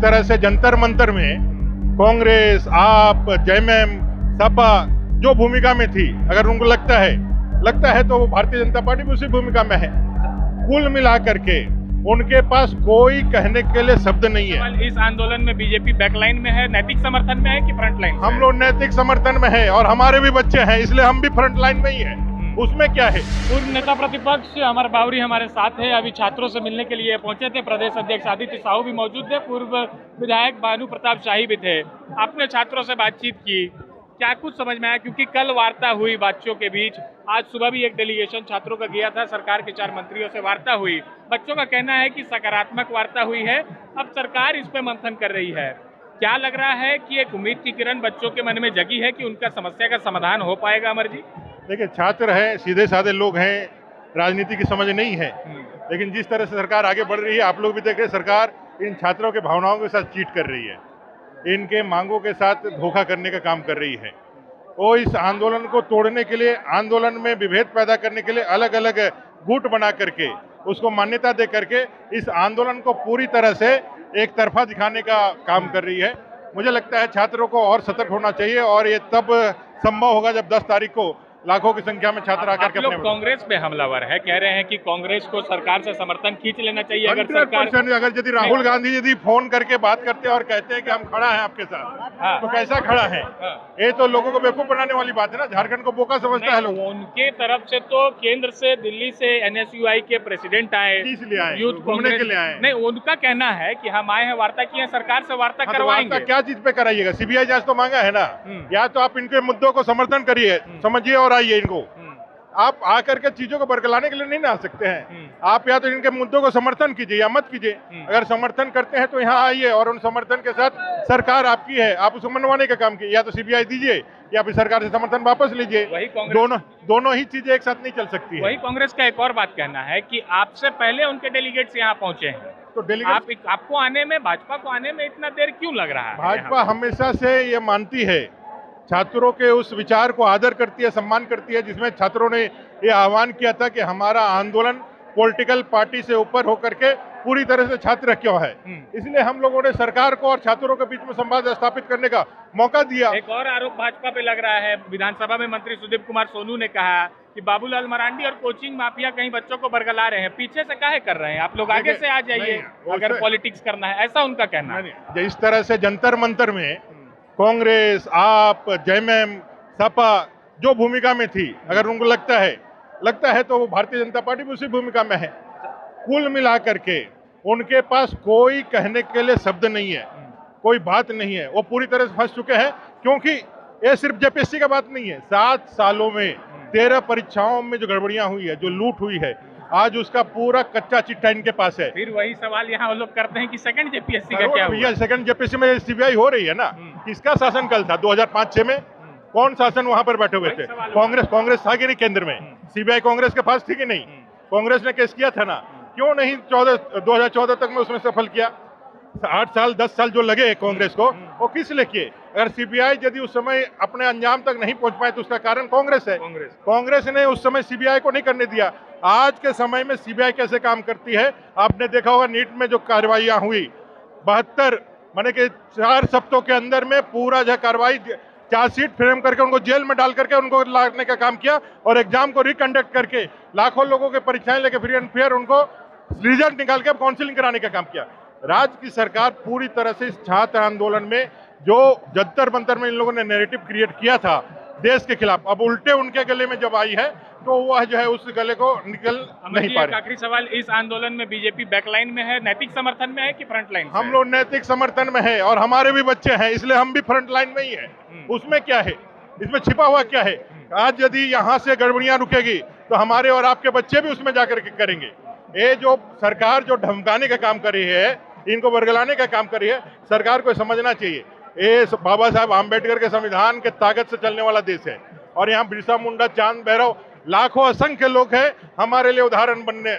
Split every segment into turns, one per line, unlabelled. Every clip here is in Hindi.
तरह से जंतर मंतर में कांग्रेस, आप, जेएमएम, सपा जो भूमिका में थी, अगर उनको लगता है तो वो भारतीय जनता पार्टी भी उसी भूमिका में है। कुल मिलाकर के उनके पास कोई कहने के लिए शब्द नहीं है।
इस आंदोलन में बीजेपी बैकलाइन में है, नैतिक समर्थन में है कि फ्रंट लाइन?
हम लोग नैतिक समर्थन में है और हमारे भी बच्चे हैं, इसलिए हम भी फ्रंट लाइन में ही है। उसमें क्या है?
पूर्व नेता प्रतिपक्ष अमर बावरी हमारे साथ है। अभी छात्रों से मिलने के लिए पहुंचे थे। प्रदेश अध्यक्ष आदित्य साहू भी मौजूद थे। पूर्व विधायक भानु प्रताप शाही भी थे। आपने छात्रों से बातचीत की, क्या कुछ समझ में आया? क्योंकि कल वार्ता हुई बच्चों के बीच, आज सुबह भी एक डेलीगेशन छात्रों का गया था, सरकार के 4 मंत्रियों से वार्ता हुई। बच्चों का कहना है कि सकारात्मक वार्ता हुई है, अब सरकार इस पे मंथन कर रही है। क्या लग रहा है कि एक उम्मीद की किरण बच्चों के मन में जगी है कि उनका समस्या का समाधान हो पाएगा? अमर जी,
देखिए, छात्र हैं, सीधे साधे लोग हैं, राजनीति की समझ नहीं है, लेकिन जिस तरह से सरकार आगे बढ़ रही है, आप लोग भी देख रहे हैं, सरकार इन छात्रों के भावनाओं के साथ चीट कर रही है, इनके मांगों के साथ धोखा करने का काम कर रही है। वो इस आंदोलन को तोड़ने के लिए, आंदोलन में विभेद पैदा करने के लिए अलग अलग गुट बना करके, उसको मान्यता दे करके इस आंदोलन को पूरी तरह से एक तरफा दिखाने का काम कर रही है। मुझे लगता है छात्रों को और सतर्क होना चाहिए और ये तब संभव होगा जब 10 तारीख को लाखों की संख्या में छात्र आकर के
लोग कांग्रेस पे हमलावर है, कह रहे हैं कि कांग्रेस को सरकार से समर्थन खींच लेना चाहिए। अगर सरकार,
अगर यदि राहुल गांधी यदि फोन करके बात करते हैं और कहते हैं कि हम खड़ा हैं आपके साथ, तो कैसा खड़ा है? ये तो लोगों को बेवकूफ बनाने वाली बात है ना। झारखंड को बोका समझता है लोग।
उनके तरफ से तो केंद्र से, दिल्ली से एनएसयूआई के प्रेसिडेंट आए, यूथ
घूमने के लिए आए।
नहीं, उनका कहना है कि हम आए हैं, वार्ता की है, सरकार से वार्ता करवाएंगे।
क्या चीज पे कराइएगा? सीबीआई जांच तो मांगा है ना। या तो आप इनके मुद्दों को समर्थन करिए, समझिए और आइए इनको। आप आकर के चीजों को बरगलाने के लिए नहीं ना आ सकते हैं। आप या तो इनके मुद्दों को समर्थन कीजिए या मत कीजिए। अगर समर्थन करते हैं तो यहाँ आइए और उन समर्थन के साथ सरकार आपकी है, आप उसको मनवाने का काम कीजिए। या तो सीबीआई दीजिए या फिर सरकार से समर्थन वापस लीजिए। दोनों ही चीजें एक साथ नहीं चल सकती है।
वही कांग्रेस का एक और बात कहना है कि आपसे पहले उनके डेलीगेट्स यहाँ पहुंचे हैं, तो डेलीगेट आपको आने में, भाजपा को आने में इतना देर क्यों लग रहा है?
भाजपा हमेशा से ये मानती है, छात्रों के उस विचार को आदर करती है, सम्मान करती है, जिसमें छात्रों ने ये आह्वान किया था कि हमारा आंदोलन पॉलिटिकल पार्टी से ऊपर होकर के पूरी तरह से छात्र क्यों है। इसलिए हम लोगों ने सरकार को और छात्रों के बीच में संवाद स्थापित करने का मौका दिया।
एक और आरोप भाजपा पे लग रहा है, विधानसभा में मंत्री सुदीप कुमार सोनू ने कहा कि बाबूलाल मरांडी और कोचिंग माफिया कहीं बच्चों को बरगला रहे हैं। पीछे से काहे कर रहे हैं? आप लोग आगे से आ जाइए अगर पॉलिटिक्स करना है, ऐसा उनका कहना है।
इस तरह से जंतर मंतर में कांग्रेस, आप, जेएमएम, सपा जो भूमिका में थी, अगर उनको लगता है तो वो भारतीय जनता पार्टी भी उसी भूमिका में है। कुल मिलाकर के उनके पास कोई कहने के लिए शब्द नहीं है, कोई बात नहीं है। वो पूरी तरह से फंस चुके हैं, क्योंकि ये सिर्फ जेपीएससी का बात नहीं है। 7 सालों में 13 परीक्षाओं में जो गड़बड़ियां हुई है, जो लूट हुई है, आज उसका पूरा कच्चा चिट्ठा इनके पास है।
फिर वही सवाल यहाँ लोग करते हैं कि सेकंड जेपीएससी का क्या हुआ?
सेकंड जेपीएससी में सीबीआई हो रही है ना। किसका शासन कल था? 2005-6 में कौन शासन वहां पर बैठे हुए थे? कांग्रेस था कि नहीं केंद्र में? सीबीआई कांग्रेस के पास थी कि नहीं? कांग्रेस ने केस किया था ना। क्यों नहीं 2014 तक में उसमें सफल किया? 8 साल 10 साल जो लगे कांग्रेस को, वो किस लिए किए? अगर सीबीआई यदि उस समय अपने अंजाम तक नहीं पहुंच पाए तो उसका कारण कांग्रेस है। कांग्रेस ने उस समय सीबीआई को नहीं करने दिया। आज के समय में सीबीआई कैसे काम करती है आपने देखा होगा। नीट में जो कार्रवाइयां हुई, 72 माने कि 4 सप्ताहों के अंदर में पूरा जो कार्रवाई, चार्जशीट फ्रेम करके उनको जेल में डाल करके उनको लाने का काम किया और एग्जाम को रिकंडक्ट करके लाखों लोगों के परीक्षाएं लेके फ्री एंड फेयर उनको रिजल्ट निकाल के काउंसिलिंग कराने का काम किया। राज्य की सरकार पूरी तरह से इस छात्र आंदोलन में जो जंतर मंतर में इन लोगों ने नैरेटिव क्रिएट किया था देश के खिलाफ, अब उल्टे उनके गले में जब आई है तो वह जो है उस गले को निकल नहीं पा रही।
आखिरी सवाल, इस आंदोलन में बीजेपी बैकलाइन में है, नैतिक समर्थन में है कि फ्रंट लाइन?
हम लोग नैतिक समर्थन में है और हमारे भी बच्चे हैं, इसलिए हम भी फ्रंट लाइन में ही है। उसमें क्या है? इसमें छिपा हुआ क्या है? आज यदि यहाँ से गड़बड़ियां रुकेगी तो हमारे और आपके बच्चे भी उसमें जाकर के करेंगे। ये जो सरकार जो धमकाने का काम कर रही है, इनको बरगलाने का काम कर रही है, सरकार को समझना चाहिए ये बाबा साहब आम्बेडकर के संविधान के ताकत से चलने वाला देश है और यहाँ बिरसा मुंडा, चांद भैरव, लाखों असंख्य लोग हैं हमारे लिए उदाहरण बनने,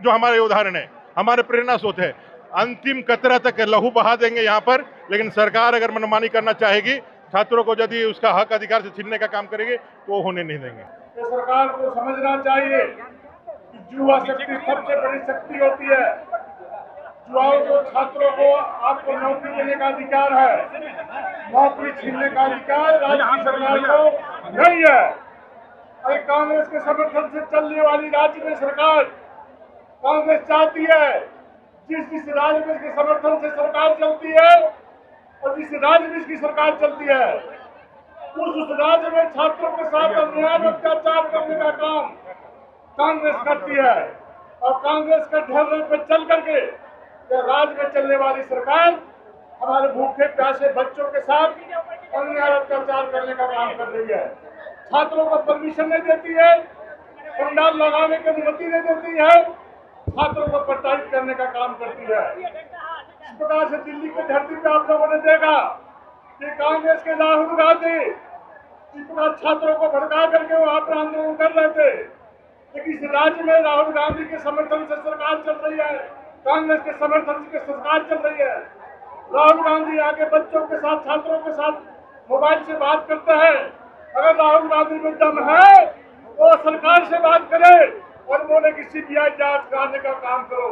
जो हमारे उदाहरण है, हमारे प्रेरणा स्रोत है। अंतिम कतरा तक लहू बहा देंगे यहाँ पर, लेकिन सरकार अगर मनमानी करना चाहेगी, छात्रों को यदि उसका हक अधिकार से छीनने का काम करेगी तो वो होने नहीं देंगे।
तो सरकार को समझना चाहिए कि युवा शक्ति सबसे बड़ी शक्ति होती है। युवाओं छात्रों को आपको नौकरी देने का अधिकार है, नौकरी छीनने का अधिकार राज्य की सरकार को नहीं है। अरे कांग्रेस के समर्थन से चलने वाली राज्य में सरकार कांग्रेस चाहती है, जिस राज्य में इसके समर्थन से सरकार चलती है और जिस राज्य में इसकी सरकार चलती है उस राज्य में छात्रों के साथ अन्याय और अत्याचार करने का काम कांग्रेस करती है। और कांग्रेस के ढर्रे पर चल करके राज्य में चलने वाली सरकार हमारे भूखे प्यासे बच्चों के साथ अन्याय अत्याचार करने का काम कर रही है। छात्रों को परमिशन नहीं देती है, पंडाल लगाने की अनुमति नहीं देती है, छात्रों को प्रताड़ित करने का काम करती है। इस प्रकार से दिल्ली की धरती पर आप लोगों ने देखा कि कांग्रेस के राहुल गांधी इस प्रकार छात्रों को भड़का करके वहां पर आंदोलन कर रहे थे, लेकिन इस राज्य में राहुल गांधी के समर्थन से सरकार चल रही है, कांग्रेस के समर्थन से सरकार चल रही है। राहुल गांधी आगे बच्चों के साथ छात्रों के साथ मोबाइल से बात करते हैं। अगर राहुल गांधी में दम है तो सरकार से बात करे और बोले कि सीबीआई जांच कराने का काम करो,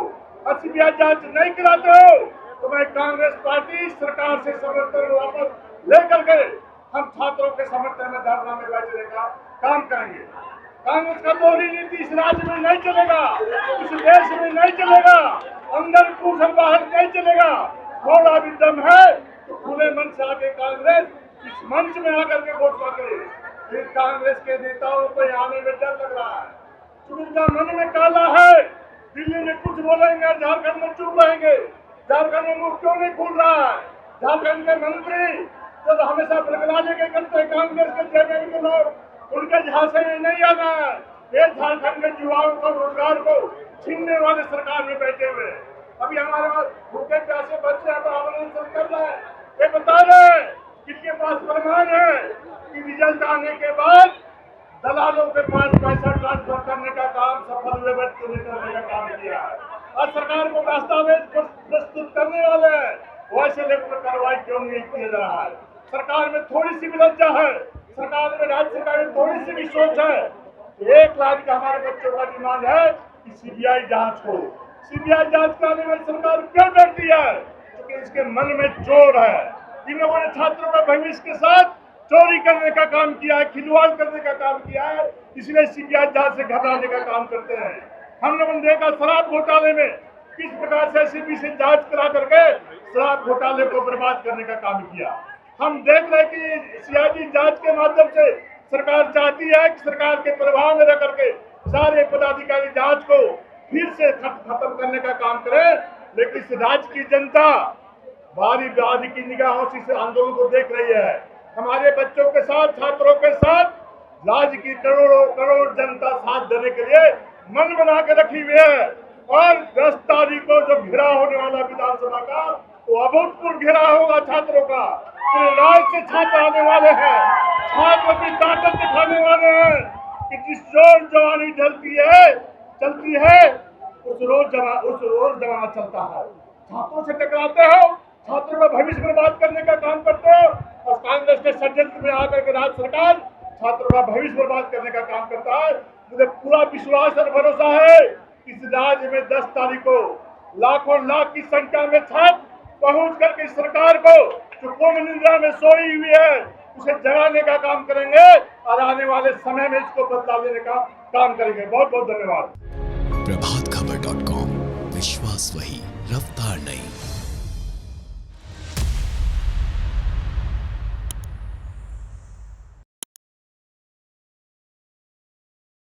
और सीबीआई जांच नहीं कराते हो तो मैं कांग्रेस पार्टी सरकार से समर्थन वापस लेकर के हम छात्रों के समर्थन में धरना में बैठने का काम करेंगे। कांग्रेस का दोहरी नीति इस राज्य में नहीं चलेगा, इस देश में नहीं चलेगा, अंदर कूद बाहर नहीं चलेगा। थोड़ा भी दम है तो खुले मन से आके कांग्रेस इस मंच में आकर के घोषणा करे। फिर कांग्रेस के नेताओं को आने में डर लग रहा है, क्योंकि इनका मन में काला है। दिल्ली में कुछ बोलेंगे, झारखंड में चुप रहेंगे। झारखंड में मुंह क्यों नहीं खुल रहा है? झारखंड के मंत्री तो हमेशा बरगलाने के करते कांग्रेस के जेबीएम के लोग, उनके झांसे में नहीं आना है। ये झारखंड के युवाओं को रोजगार को छीनने वाले सरकार में बैठे हुए। अभी हमारे पास भूखे प्यासे बच्चे आंदोलन कर रहे हैं, ये बता रहे हैं किसके पास प्रमाण है कि रिजल्ट आने के बाद दलालों के पास पैसा ट्रांसफर करने का काम सफल करने का काम किया है, और सरकार को दस्तावेज प्रस्तुत करने वाले हैं, वैसे लेकर कार्रवाई क्यों नहीं किया जा रहा है? सरकार में थोड़ी सी भी लज्जा है, सरकार में राज्य सरकार में थोड़ी सी भी सोच है। 1 लाख का हमारे बच्चों का डिमांड है कि सीबीआई जांच हो। सीबीआई जांच कराने में सरकार क्यों डरती है? क्योंकि इसके मन में चोर है। इन लोगों ने छात्रों का भविष्य के साथ चोरी करने का काम किया है, खिलवाड़ करने का काम किया है, इसलिए सीबीआई जांच से घबराने का काम करते हैं। हम लोगों ने देखा शराब घोटाले में किस प्रकार से एसीबी से जांच करा करके शराब घोटाले को बर्बाद करने का काम किया। हम देख रहे कि सीआईडी जांच के माध्यम से सरकार चाहती है कि सरकार के प्रभाव में रह करके सारे पदाधिकारी जांच को फिर से खत्म करने का काम करें, लेकिन इस राज्य की जनता भारी व्याधि की निगाहों से इस आंदोलन को देख रही है। हमारे बच्चों के साथ, छात्रों के साथ राज्य की करोड़ों करोड़ जनता साथ देने के लिए मन बना के रखी हुई है। और 10 तारीख को जो घेराव होने वाला विधानसभा का, वो अभूतपूर्व घेराव होगा छात्रों का। पूरे राज्य से छात्र आने वाले हैं, छात्र की ताकत दिखाने वाले हैं कि जिस रोज जवानी चलती है उस रोज जमाना चलता है। छात्रों से टकराते हो, छात्रों का भविष्य बर्बाद करने का काम करते हो, और कांग्रेस के षड्यंत्र में आकर के राज्य सरकार छात्रों का भविष्य बर्बाद करने का काम करता है। मुझे पूरा विश्वास और भरोसा है इस राज्य में 10 तारीख को लाखों लाख की संख्या में छात्र पहुंच करके सरकार को जो कुंभ निद्रा में सोई हुई है उसे जगाने का काम करेंगे, और आने वाले समय में इसको बदला लेने का काम करेंगे। बहुत बहुत धन्यवाद।